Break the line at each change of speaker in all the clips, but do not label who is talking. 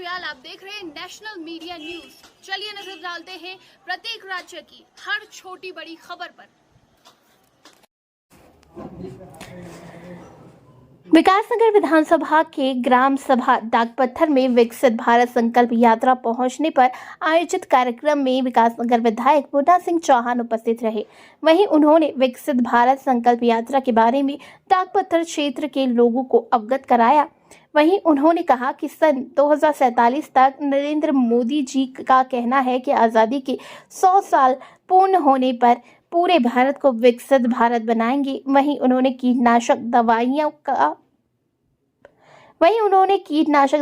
जुयाल, आप देख रहे हैं नेशनल मीडिया न्यूज। चलिए नजर डालते हैं प्रत्येक राज्य की हर छोटी बड़ी खबर पर। विकासनगर विधानसभा के ग्राम सभा डाकपत्थर में विकसित भारत संकल्प यात्रा पहुंचने पर आयोजित कार्यक्रम में विकासनगर विधायक मुन्ना सिंह चौहान उपस्थित रहे। वहीं उन्होंने विकसित भारत संकल्प यात्रा के बारे में डाकपत्थर क्षेत्र के लोगों को अवगत कराया। वहीं उन्होंने कहा कि सन 2047 तक नरेंद्र मोदी जी का कहना है कि आज़ादी के 100 साल पूर्ण होने पर पूरे भारत को विकसित भारत बनाएंगे। वहीं उन्होंने कीटनाशक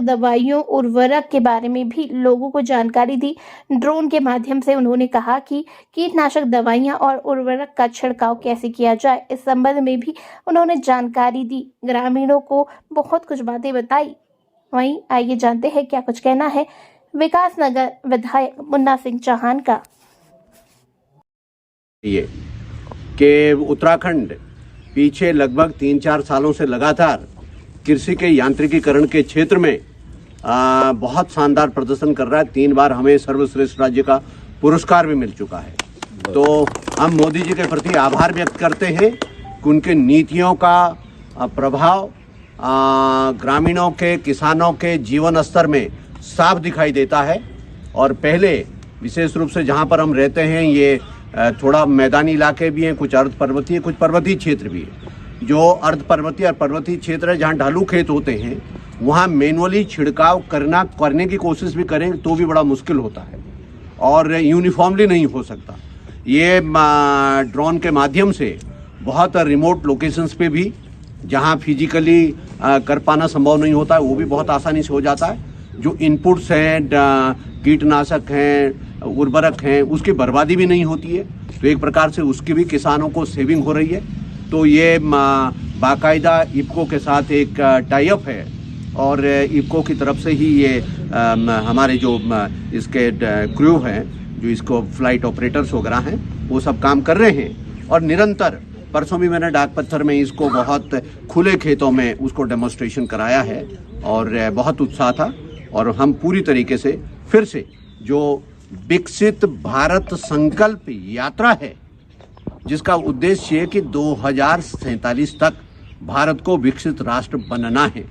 दवाइयों उर्वरक के बारे में भी लोगों को जानकारी दी। ड्रोन के माध्यम से उन्होंने कहा कि कीटनाशक दवाइयां और उर्वरक का छिड़काव कैसे किया जाए, इस संबंध में भी उन्होंने जानकारी दी। ग्रामीणों को बहुत कुछ बातें बताई। वहीं आइए जानते हैं क्या कुछ कहना है विकासनगर विधायक मुन्ना सिंह चौहान का।
ये कि उत्तराखंड पीछे लगभग 3-4 सालों से लगातार कृषि के यांत्रिकीकरण के क्षेत्र में बहुत शानदार प्रदर्शन कर रहा है। 3 बार हमें सर्वश्रेष्ठ राज्य का पुरस्कार भी मिल चुका है। तो हम मोदी जी के प्रति आभार व्यक्त करते हैं कि उनके नीतियों का प्रभाव ग्रामीणों के, किसानों के जीवन स्तर में साफ दिखाई देता है। और पहले विशेष रूप से जहां पर हम रहते हैं, ये थोड़ा मैदानी इलाके भी हैं, कुछ अर्ध पर्वतीय, कुछ पर्वतीय क्षेत्र भी है। जो अर्ध पर्वतीय और पर्वतीय क्षेत्र है, जहाँ ढालू खेत होते हैं, वहाँ मैनुअली छिड़काव करने की कोशिश भी करें तो भी बड़ा मुश्किल होता है और यूनिफॉर्मली नहीं हो सकता। ये ड्रोन के माध्यम से बहुत रिमोट लोकेशंस पे भी, जहाँ फिजिकली कर पाना संभव नहीं होता है, वो भी बहुत आसानी से हो जाता है। जो इनपुट्स हैं, कीटनाशक हैं, उर्वरक हैं, उसकी बर्बादी भी नहीं होती है। तो एक प्रकार से उसकी भी किसानों को सेविंग हो रही है। तो ये बाकायदा इफको के साथ एक टाई अप है और इफको की तरफ से ही ये हमारे जो इसके क्रू हैं, जो इसको फ्लाइट ऑपरेटर्स वगैरह हैं, वो सब काम कर रहे हैं। और निरंतर परसों भी मैंने डाकपत्थर में इसको बहुत खुले खेतों में उसको डेमोन्स्ट्रेशन कराया है और बहुत उत्साह था। और हम पूरी तरीके से फिर से जो विकसित भारत संकल्प यात्रा है, जिसका उद्देश्य है कि 2047 तक भारत को विकसित राष्ट्र बनना है,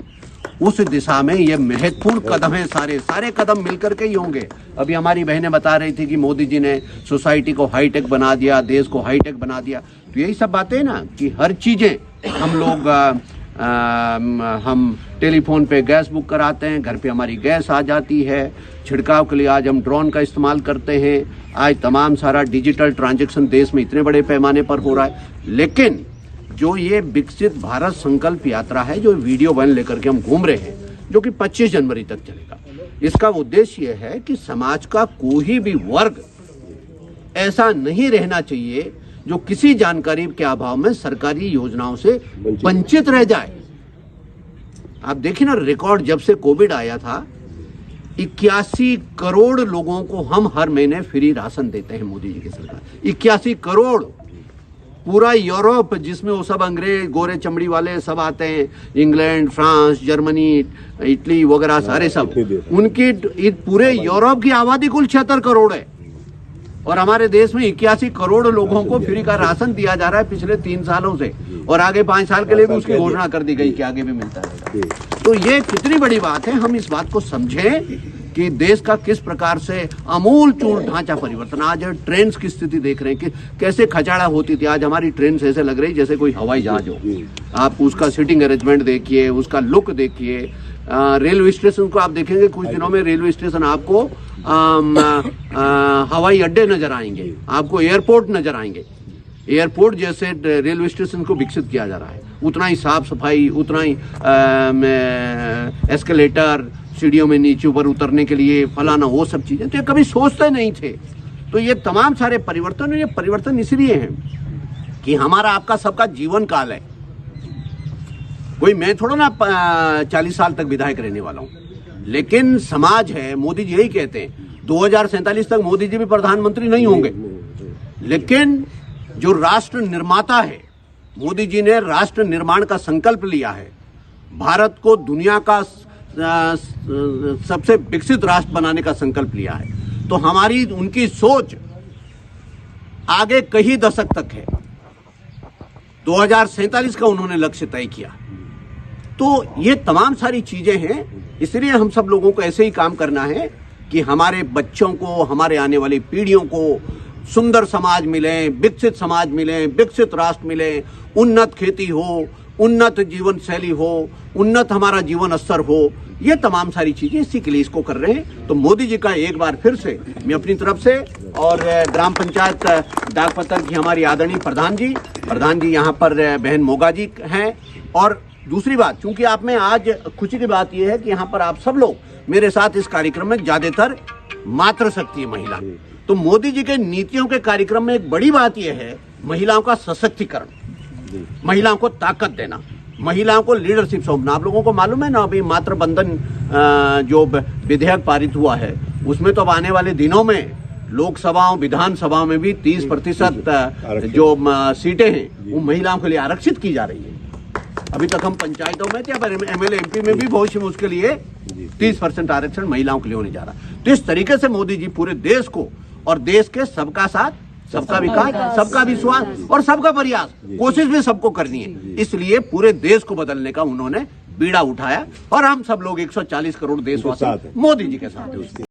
उस दिशा में ये महत्वपूर्ण कदम है। सारे कदम मिलकर के ही होंगे। अभी हमारी बहनें बता रही थी कि मोदी जी ने सोसाइटी को हाईटेक बना दिया, देश को हाईटेक बना दिया। तो यही सब बातें ना कि हर चीजें हम लोग हम टेलीफोन पे गैस बुक कराते हैं, घर पे हमारी गैस आ जाती है। छिड़काव के लिए आज हम ड्रोन का इस्तेमाल करते हैं। आज तमाम सारा डिजिटल ट्रांजैक्शन देश में इतने बड़े पैमाने पर हो रहा है। लेकिन जो ये विकसित भारत संकल्प यात्रा है, जो वीडियो वैन लेकर के हम घूम रहे हैं, जो कि 25 जनवरी तक चलेगा, इसका उद्देश्य ये है कि समाज का कोई भी वर्ग ऐसा नहीं रहना चाहिए जो किसी जानकारी के अभाव में सरकारी योजनाओं से वंचित रह जाए। आप देखिए ना, रिकॉर्ड जब से कोविड आया था, 81 करोड़ लोगों को हम हर महीने फ्री राशन देते हैं मोदी जी की सरकार। 81 करोड़। पूरा यूरोप, जिसमें वो सब अंग्रेज गोरे चमड़ी वाले सब आते हैं, इंग्लैंड, फ्रांस, जर्मनी, इटली वगैरह सारे सब, उनकी पूरे यूरोप की आबादी कुल 76 करोड़ है। और हमारे देश में 81 करोड़ लोगों को फ्री का राशन दिया जा रहा है पिछले 3 सालों से। और आगे 5 साल के लिए भी उसकी घोषणा कर दी गई कि आगे भी मिलता है। तो ये कितनी बड़ी बात है। हम इस बात को समझें कि देश का किस प्रकार से आमूल चूल ढांचा परिवर्तन। आज ट्रेन की स्थिति देख रहे हैं कि कैसे खचाड़ा होती थी, आज हमारी ट्रेन ऐसे लग रही जैसे कोई हवाई जहाज हो। आप उसका सीटिंग अरेंजमेंट देखिए, उसका लुक देखिए। रेलवे स्टेशन को आप देखेंगे, कुछ दिनों में रेलवे स्टेशन आपको हवाई अड्डे नजर आएंगे, आपको एयरपोर्ट नजर आएंगे। एयरपोर्ट जैसे रेलवे स्टेशन को विकसित किया जा रहा है। उतना ही साफ सफाई, उतना ही एस्केलेटर, सीढ़ियों में नीचे ऊपर उतरने के लिए फलाना, वो सब चीजें तो ये कभी सोचते नहीं थे। तो ये तमाम सारे परिवर्तन, ये परिवर्तन इसलिए हैं कि हमारा आपका सबका जीवन काल है। कोई मैं थोड़ा ना 40 साल तक विधायक रहने वाला हूं, लेकिन समाज है। मोदी जी यही कहते हैं 2047 तक मोदी जी भी प्रधानमंत्री नहीं होंगे, लेकिन जो राष्ट्र निर्माता है, मोदी जी ने राष्ट्र निर्माण का संकल्प लिया है। भारत को दुनिया का सबसे विकसित राष्ट्र बनाने का संकल्प लिया है, तो हमारी उनकी सोच आगे कई दशक तक है। 2047 का उन्होंने लक्ष्य तय किया। तो ये तमाम सारी चीजें हैं, इसलिए हम सब लोगों को ऐसे ही काम करना है कि हमारे बच्चों को, हमारे आने वाली पीढ़ियों को सुंदर समाज मिले, विकसित समाज मिले, विकसित राष्ट्र मिले, उन्नत खेती हो, उन्नत जीवन शैली हो, उन्नत हमारा जीवन स्तर हो। ये तमाम सारी चीजें इसी के लिए इसको कर रहे हैं। तो मोदी जी का एक बार फिर से मैं अपनी तरफ से और ग्राम पंचायत डाकपत्थर की हमारी आदरणीय प्रधान जी यहाँ पर बहन मोगा जी हैं। और दूसरी बात, चूंकि आप में आज खुशी की बात यह है कि यहाँ पर आप सब लोग मेरे साथ इस कार्यक्रम में ज्यादातर मातृशक्ति महिला, तो मोदी जी के नीतियों के कार्यक्रम में एक बड़ी बात यह है महिलाओं का सशक्तिकरण, महिलाओं को ताकत देना, महिलाओं को लीडरशिप सौंपना। आप लोगों को मालूम है ना, अभी मातृ बंधन जो विधेयक पारित हुआ है, उसमें तो अब आने वाले दिनों में लोकसभाओं विधानसभाओं में भी 30% जो सीटें हैं वो महिलाओं के लिए आरक्षित की जा रही है। अभी तक हम पंचायतों में थे, अब एमएलए एमपी में भी भविष्य में उसके लिए 30% आरक्षण महिलाओं के लिए होने जा रहा है। तो इस तरीके से मोदी जी पूरे देश को और देश के सबका साथ, सबका विकास, सबका विश्वास और सबका प्रयास, कोशिश भी सबको करनी है, इसलिए पूरे देश को बदलने का उन्होंने बीड़ा उठाया। और हम सब लोग 140 करोड़ देशवासी मोदी जी के साथ हैं।